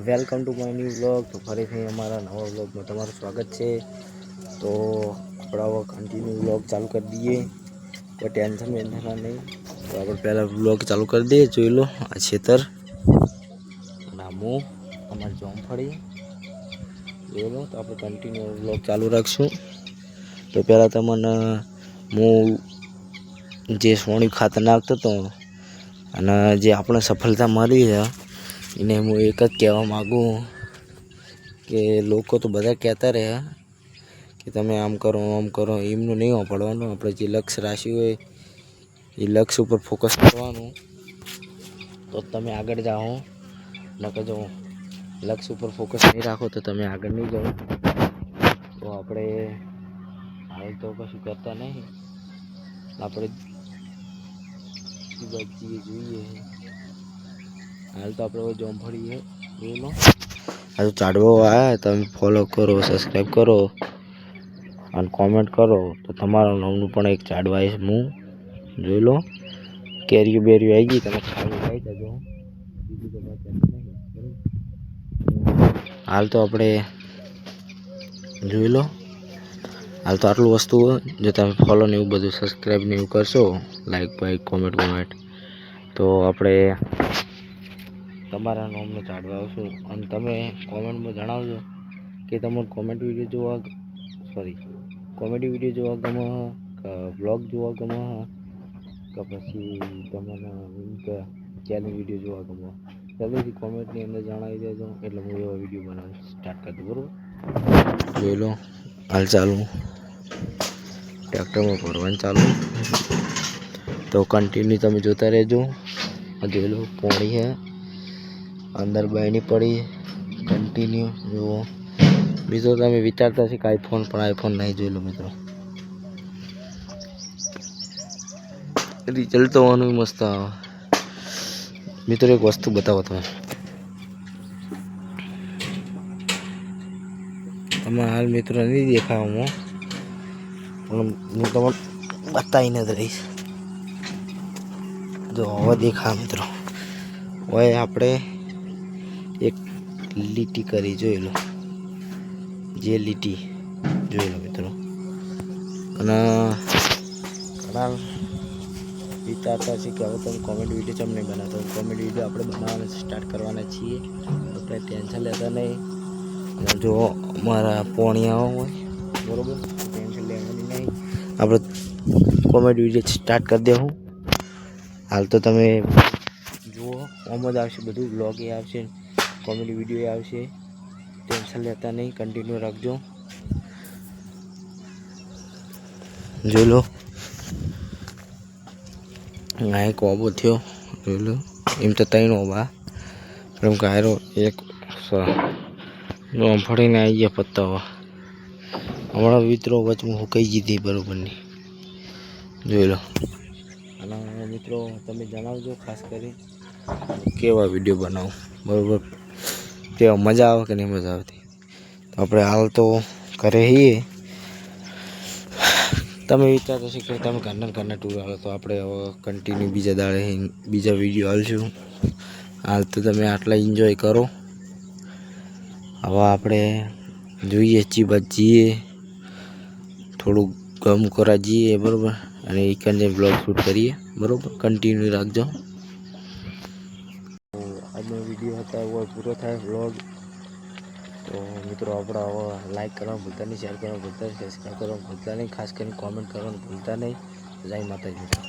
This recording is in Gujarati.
Welcome to my new vlog. તો ફરીથી અમારા નવા વ્લોગમાં તમારું સ્વાગત છે। તો આપણે કન્ટિન્યુ વ્લોગ ચાલુ કરી દઈએ, કોઈ ટેન્શન વેન્શન નહીં। તો આપણે પહેલાં વ્લોગ ચાલુ કરી દઈએ। જોઈ લો આ ખેતર નામું અમારી જોમફળી જોઈ લો। તો આપણે કન્ટિન્યુ વ્લોગ ચાલુ રાખશું। તો પહેલાં તમને હું જે સોણી ખાતર નાખતો હતો અને જે આપણે સફળતા મળી છે એને હું એક જ કહેવા માગું કે લોકો તો બધા કહેતા રહ્યા કે તમે આમ કરો એમનું નહીં વાપરવાનું। આપણે જે લક્ષ્ય રાખ્યું હોય એ લક્ષ્ય ઉપર ફોકસ કરવાનું, તો તમે આગળ જાઓ। નકર જો લક્ષ્ય ઉપર ફોકસ નહીં રાખો તો તમે આગળ નહીં જાઓ। તો આપણે હાલ તો કશું કરતા નહીં, આપણે જોઈએ હાલ તો આપણે જોમફળી છે જોઈ લો। આ તો ચાડવો આવ્યા, તમે ફોલો કરો, સબસ્ક્રાઈબ કરો અને કોમેન્ટ કરો તો તમારા નામનું પણ એક ચાડવા આવીશ હું જોઈ લો। કેરીઓ બેરીઓ આવી ગઈ, તમે ખાલી ખાઈ જજો, બીજું તો નહીં બરાબર। હાલ તો આપણે જોઈ લો, હાલ તો આટલું વસ્તુ જો તમે ફોલો ને એવું બધું સબસ્ક્રાઈબ ને એવું કરશો, લાઈક બાઈક કોમેન્ટ તો આપણે તમારા નામનો ચાડવા આવશું। અને તમે કોમેન્ટમાં જણાવજો કે તમારે કોમેડી વિડીયો જોવા ગમે, વ્લોગ જોવા ગમે કે પછી તમને ચેલેન્જ વિડીયો જોવા ગમે, જલ્દીથી કોમેન્ટની અંદર જણાવી દેજો એટલે હું એવા વિડીયો બનાવવાનું સ્ટાર્ટ કરી દઉં બરાબર। જોઈ લો હાલ ચાલુ ટ્રેક્ટરમાં ભરવાનું ચાલુ, તો કન્ટિન્યુ તમે જોતા રહેજો। જોઈ લો પોણી છે અંદર બહેની પડી, કન્ટિન્યુ જુઓ। બીજો તમે વિચારતા હશે કે આઈફોન, પણ આઈફોન નહીં। જોઈ લો મિત્રો, રિઝલ્ટ તો આનું મસ્ત આવે। મિત્રો એક વસ્તુ બતાવો તમે હાલ મિત્રો નહીં દેખાવામાં, પણ હું તમને બતાવીને જ રહીશ। જો હવે દેખા મિત્રો, હવે આપણે એક લીટી કરી જોઈ લો, જે લીટી જોઈ લો મિત્રો। અને ઘણા વિચારતા છે કે હવે તમે કોમેડી વિડીયો ચમ નહીં બનાવતો, કોમેડી વિડીયો આપણે બનાવવાના સ્ટાર્ટ કરવાના છીએ, આપણે ટેન્શન લેતા નહીં। અને જો અમારા પોણિયાઓ હોય બરાબર, ટેન્શન લેવાની નહીં, આપણે કોમેડી વિડીયો સ્ટાર્ટ કરી દેવું। હાલ તો તમે જુઓ આમ જ આવશે બધું, વ્લોગ એ આવશે, કોમેડી વિડીયો આવશે, ટેન્શન લેતા નહીં, કન્ટિન્યુ રાખજો। જોઈ લો આ એક ઓબો થયો જોઈ લો, એમ તો ત્રણ ઓબા એમ કાયરો એક જોમફળીને આવી ગયા પત્તાઓ હમણાં મિત્રો વચમાં હુકાઈ ગઈ બરોબરની જોઈ લો। અને મિત્રો તમે જણાવજો ખાસ કરી કેવા વિડીયો બનાવું બરાબર, કેવા મજા આવે કે નહીં મજા આવતી। તો આપણે હાલ તો ઘરે છીએ, તમે વિચારતો છો કે તમે ઘરના ટૂર હાલો, તો આપણે હવે કન્ટિન્યુ બીજા દાડે બીજા વિડીયો હાલશું। હાલ તો તમે આટલા એન્જોય કરો, હવે આપણે જોઈએ ચીબા જઈએ, થોડું ગમ કરા જઈએ બરાબર, અને એકને બ્લોગ શૂટ કરીએ બરાબર। કન્ટિન્યુ રાખજો। તો આજનો વિડીયો હતા એવો પૂરો થાય વ્લોગ। તો મિત્રો આપણે હવે લાઈક કરવાનું ભૂલતા નહીં, શેર કરવાનું ભૂલતા નહીં, સબસ્ક્રાઈબ કરવાનું ભૂલતા નહીં, ખાસ કરીને કોમેન્ટ કરવાનું ભૂલતા નહીં। જય માતાજી મિત્રો।